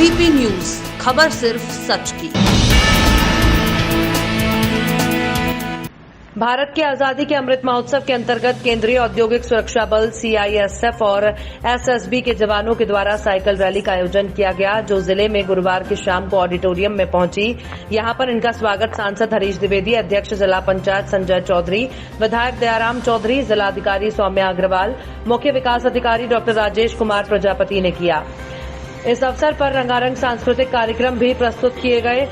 ABP news, खबर सिर्फ सच की। भारत की आजादी के अमृत महोत्सव के अंतर्गत केंद्रीय औद्योगिक सुरक्षा बल सीआईएसएफ और एसएसबी के जवानों के द्वारा साइकिल रैली का आयोजन किया गया, जो जिले में गुरुवार की शाम को ऑडिटोरियम में पहुंची। यहां पर इनका स्वागत सांसद हरीश द्विवेदी, अध्यक्ष जिला पंचायत संजय चौधरी, विधायक दयाराम चौधरी, जिलाधिकारी सौम्या अग्रवाल, मुख्य विकास अधिकारी डॉक्टर राजेश कुमार प्रजापति ने किया। इस अवसर पर रंगारंग सांस्कृतिक कार्यक्रम भी प्रस्तुत किए गए।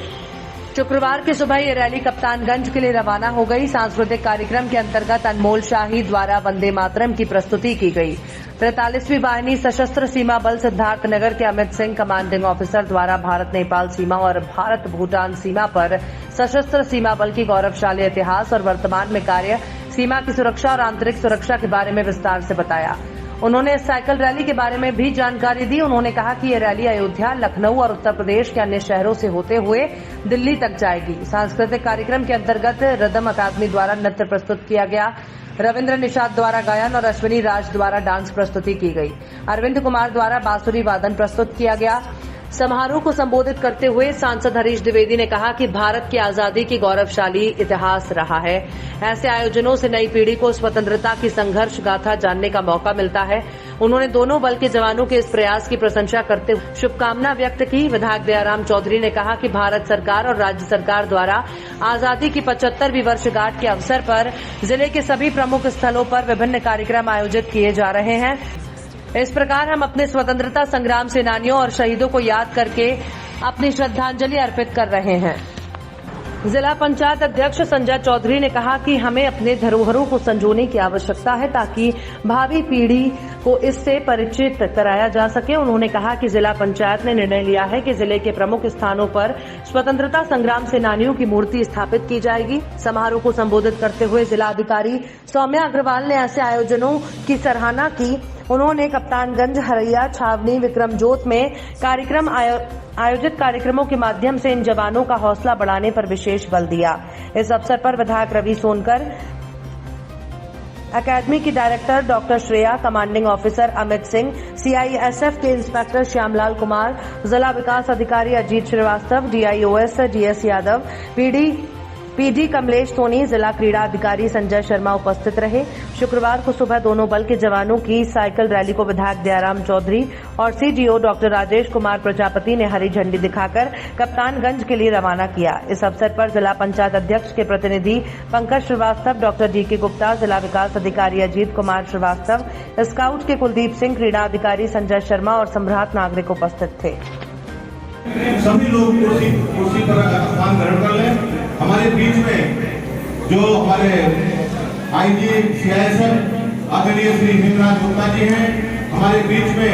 शुक्रवार की सुबह ये रैली कप्तानगंज के लिए रवाना हो गई। सांस्कृतिक कार्यक्रम के अंतर्गत अनमोल शाही द्वारा वंदे मातरम की प्रस्तुति की गई। 43वीं वाहिनी सशस्त्र सीमा बल सिद्धार्थनगर के अमित सिंह, कमांडिंग ऑफिसर द्वारा भारत नेपाल सीमा और भारत भूटान सीमा पर सशस्त्र सीमा बल की गौरवशाली इतिहास और वर्तमान में कार्य, सीमा की सुरक्षा और आंतरिक सुरक्षा के बारे में विस्तार से बताया। उन्होंने इस साइकिल रैली के बारे में भी जानकारी दी। उन्होंने कहा कि ये रैली अयोध्या, लखनऊ और उत्तर प्रदेश के अन्य शहरों से होते हुए दिल्ली तक जाएगी। सांस्कृतिक कार्यक्रम के अंतर्गत रिदम अकादमी द्वारा नृत्य प्रस्तुत किया गया। रविंद्र निषाद द्वारा गायन और अश्विनी राज द्वारा डांस प्रस्तुति की गई। अरविंद कुमार द्वारा बांसुरी वादन प्रस्तुत किया गया। समारोह को संबोधित करते हुए सांसद हरीश द्विवेदी ने कहा कि भारत की आजादी की गौरवशाली इतिहास रहा है। ऐसे आयोजनों से नई पीढ़ी को स्वतंत्रता की संघर्ष गाथा जानने का मौका मिलता है। उन्होंने दोनों बल के जवानों के इस प्रयास की प्रशंसा करते हुए शुभकामना व्यक्त की। विधायक दयाराम चौधरी ने कहा कि भारत सरकार और राज्य सरकार द्वारा आजादी की 75वीं वर्षगांठ के अवसर पर जिले के सभी प्रमुख स्थलों पर विभिन्न कार्यक्रम आयोजित किए जा रहे हैं। इस प्रकार हम अपने स्वतंत्रता संग्राम सेनानियों और शहीदों को याद करके अपनी श्रद्धांजलि अर्पित कर रहे हैं। जिला पंचायत अध्यक्ष संजय चौधरी ने कहा कि हमें अपने धरोहरों को संजोने की आवश्यकता है ताकि भावी पीढ़ी को इससे परिचित कराया जा सके। उन्होंने कहा कि जिला पंचायत ने निर्णय लिया है कि जिले के प्रमुख स्थानों पर स्वतंत्रता संग्राम सेनानियों की मूर्ति स्थापित की जाएगी। समारोह को संबोधित करते हुए जिलाधिकारी सौम्या अग्रवाल ने ऐसे आयोजनों की सराहना की। उन्होंने कप्तानगंज, हरैया, छावनी, विक्रमजोत में आयोजित कार्यक्रमों के माध्यम से इन जवानों का हौसला बढ़ाने पर विशेष बल दिया। इस अवसर पर विधायक रवि सोनकर, अकादमी की director doctor Shreya, commanding officer Amit Singh, CISF के इंस्पेक्टर श्यामलाल कुमार, जिला विकास अधिकारी Ajit Srivastava, DIOS DS Yadav, PD Kamlesh Soni, जिला क्रीड़ा अधिकारी संजय शर्मा उपस्थित रहे। शुक्रवार को सुबह दोनों बल के जवानों की साइकिल रैली को विधायक दयाराम चौधरी और सीडीओ डॉक्टर राजेश कुमार प्रजापति ने हरी झंडी दिखाकर कप्तानगंज के लिए रवाना किया। इस अवसर पर जिला पंचायत अध्यक्ष के प्रतिनिधि पंकज श्रीवास्तव, डॉक्टर डीके गुप्ता, जिला विकास अधिकारी अजीत कुमार श्रीवास्तव, स्काउट के कुलदीप सिंह, क्रीड़ा अधिकारी संजय शर्मा और सम्राट नागरिक उपस्थित थे। सभी लोग कुर्सी पर स्थान ग्रहण कर लें। हमारे बीच में जो हमारे आईजी सीआईएसएफ आदरणीय श्री हिमराज गुप्ता जी हैं, हमारे बीच में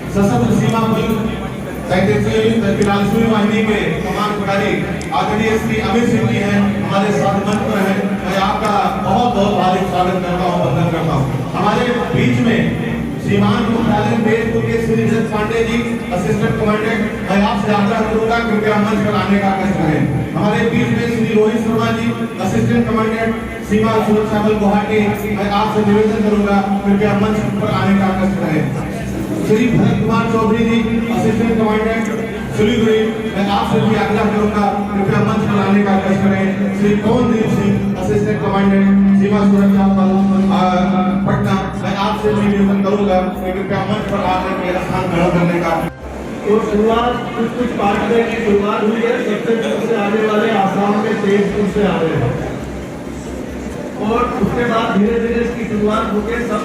सशस्त्र सीमा बल 43वीं वाहिनी के कमान प्रभारी आदरणीय श्री अमित सिंह जी हैं, हमारे साथ मंच पर हैं। मैं आपका बहुत बहुत हार्दिक स्वागत करता हूँ, वंदन करता हूँ। हमारे बीच में सीमांत मुख्यालय बेजपुर के श्री जगत पांडे जी, असिस्टेंट कमांडेंट, मैं आपसे आग्रह करूंगा कृपया मंच पर आने का कष्ट करें। हमारे बीच में श्री रोहित शर्मा जी, असिस्टेंट कमांडेंट, सीमा सुरक्षा बल गुवाहाटी, मैं आपसे निवेदन करूंगा कृपया मंच पर आने का कष्ट करें। श्री भरत कुमार चौधरी जी, असिस्टेंट कमांडेंट सिलीगुड़ी, मैं आपसे भी आग्रह करूंगा कृपया मंच पर आने का कष्ट करें। श्री पवनदीप सिंह, असिस्टेंट कमांडेंट, सीमा सुरक्षा बल पटना, मैं आपसे भी निवेदन करूंगा कि कृपया मंच पर आकर के स्थान ग्रहण करने का। तो शुरुआत कुछ पार्टियों की शुरुआत हुई है। सबसे दूर से आने वाले आसाम में तेजपुर से आ रहे हैं और उसके बाद धीरे धीरे इसकी शुरुआत होकर सब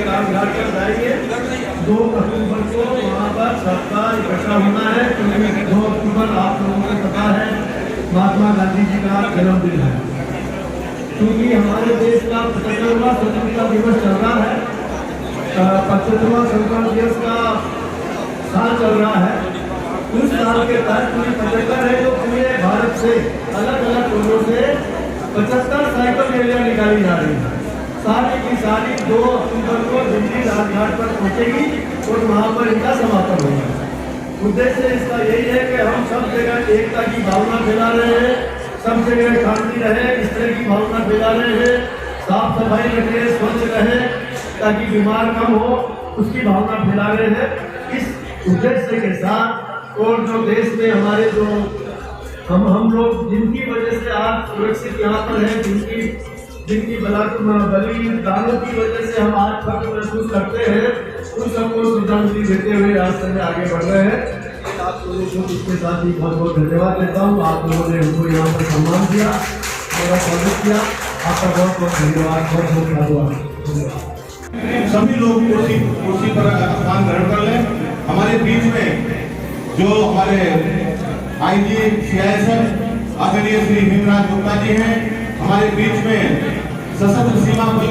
राजघाट पर जाएंगे। 2 अक्टूबर को वहाँ पर सबका इकट्ठा होना है, क्योंकि 2 अक्टूबर आप लोगों को पता है महात्मा गांधी जी का जन्मदिन है। क्योंकि हमारे देश का 75वां स्वतंत्रता दिवस चल रहा है, 75वां स्वतंत्रता दिवस का साल चल रहा है। उस साल के तहत पूरी 75 है, जो पूरे भारत से अलग अलग कोनों से 75 साइकिल रैलियां निकाली जा रही है। सारी की सारी 2 अक्टूबर को दिल्ली राजघाट पर पहुंचेगी और वहां पर इनका समापन होगा। उद्देश्य इसका यही है कि हम सब जगह एकता की भावना फैला रहे हैं, सब जगह शांति रहे, इस तरह की भावना फैला रहे हैं, साफ सफाई रखे, स्वच्छ रहे ताकि बीमार कम हो, उसकी भावना फैला रहे हैं। इस उद्देश्य के साथ और जो देश में हमारे जो हम लोग जिनकी वजह से आज सुरक्षित यहाँ पर है, जिनकी बलिदानों की वजह से हम आज फख्र महसूस करते हैं, उन सबको श्रद्धांजलि देते हुए रास्ते में आगे बढ़ रहे हैं। आप लोगों को इसके साथ ही बहुत बहुत धन्यवाद देता हूँ। आप लोगों ने हमको यहाँ पर सम्मान किया, मेरा स्वागत किया, आपका बहुत बहुत धन्यवाद, बहुत बहुत धन्यवाद। सभी लोग कुर्सी पर स्थान ग्रहण कर लें। हमारे बीच में जो हमारे आईजी सीआईएसएफ आदरणीय श्री हिमराज गुप्ता जी हैं, हमारे बीच में सशस्त्र सीमा बल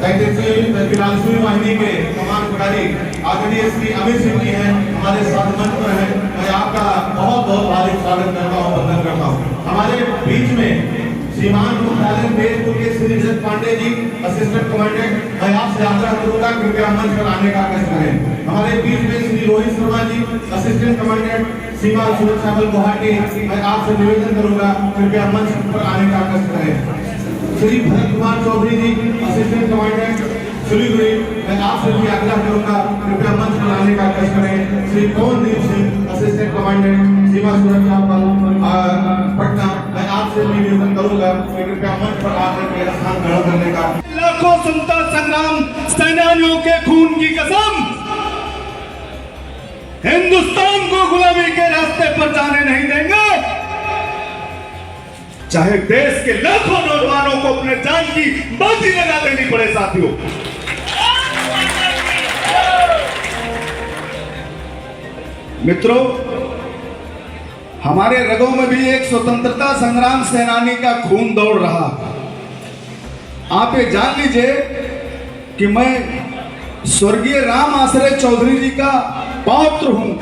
43वीं वाहिनी के कमान प्रभारी आदरणीय श्री अमित सिंह जी हैं, हमारे साथ मंच पर हैं। मैं आपका बहुत बहुत हार्दिक स्वागत करता हूँ, वंदन करता हूँ। हमारे बीच में सीमांत मुख्यालय तेजपुर के श्री रजत पांडे जी, असिस्टेंट कमांडेंट, मैं आपसे आग्रह करूंगा कृपया मंच पर आने का कष्ट करें। हमारे बीच में श्री रोहित शर्मा जी, असिस्टेंट कमांडेंट, सीमा सुरक्षा बल गुवाहाटी, मैं आपसे निवेदन करूंगा कृपया मंच पर आने का कष्ट करें। श्री भरत कुमार चौधरी जी, असिस्टेंट कमांडेंट सिलीगुड़ी, मैं आपसे भी आग्रह करूंगा कृपया मंच पर आने का कष्ट करें। श्री पवनदीप सिंह, असिस्टेंट कमांडेंट सीमा सुरक्षा बल पटना, मैं आपसे भी निवेदन करूंगा कि कृपया मंच पर आकर के स्थान ग्रहण करने का। लाखों स्वतंत्रता संग्राम सेनानियों के खून की कसम, हिंदुस्तान को गुलामी के रास्ते पर जाने नहीं देंगे, चाहे देश के लाखों नौजवानों को अपने जान की बाजी लगा देनी पड़े। साथियों, मित्रों, हमारे रगों में भी एक स्वतंत्रता संग्राम सेनानी का खून दौड़ रहा। आप ये जान लीजिए कि मैं स्वर्गीय राम आश्रय चौधरी जी का पौत्र हूं।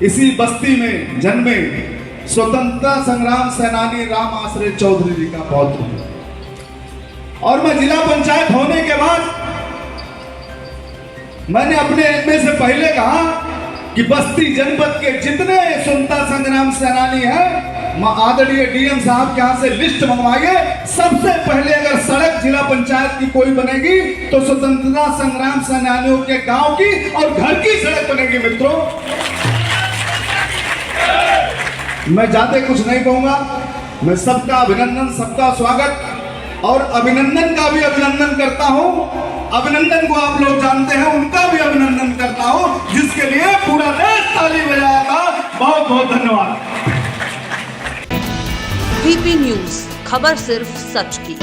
इसी बस्ती में जन्मे स्वतंत्रता संग्राम सेनानी राम आश्रय चौधरी जी का पौत्र हूं। और मैं जिला पंचायत होने के बाद मैंने अपने में से पहले कहा कि बस्ती जनपद के जितने स्वतंत्रता संग्राम सेनानी हैं, आदरणीय डीएम साहब के यहाँ से लिस्ट मंगवाइए। सबसे पहले अगर सड़क जिला पंचायत की कोई बनेगी तो स्वतंत्रता संग्राम सेनानियों के गांव की और घर की सड़क बनेगी। मित्रों, मैं ज्यादा कुछ नहीं कहूंगा। मैं सबका अभिनंदन, सबका स्वागत और अभिनंदन का भी अभिनंदन करता हूं। अभिनंदन को आप लोग जानते हैं, उनका भी अभिनंदन करता हूं, जिसके लिए पूरा देश ताली बजाया था। बहुत बहुत धन्यवाद। वीपी न्यूज, खबर सिर्फ सच की।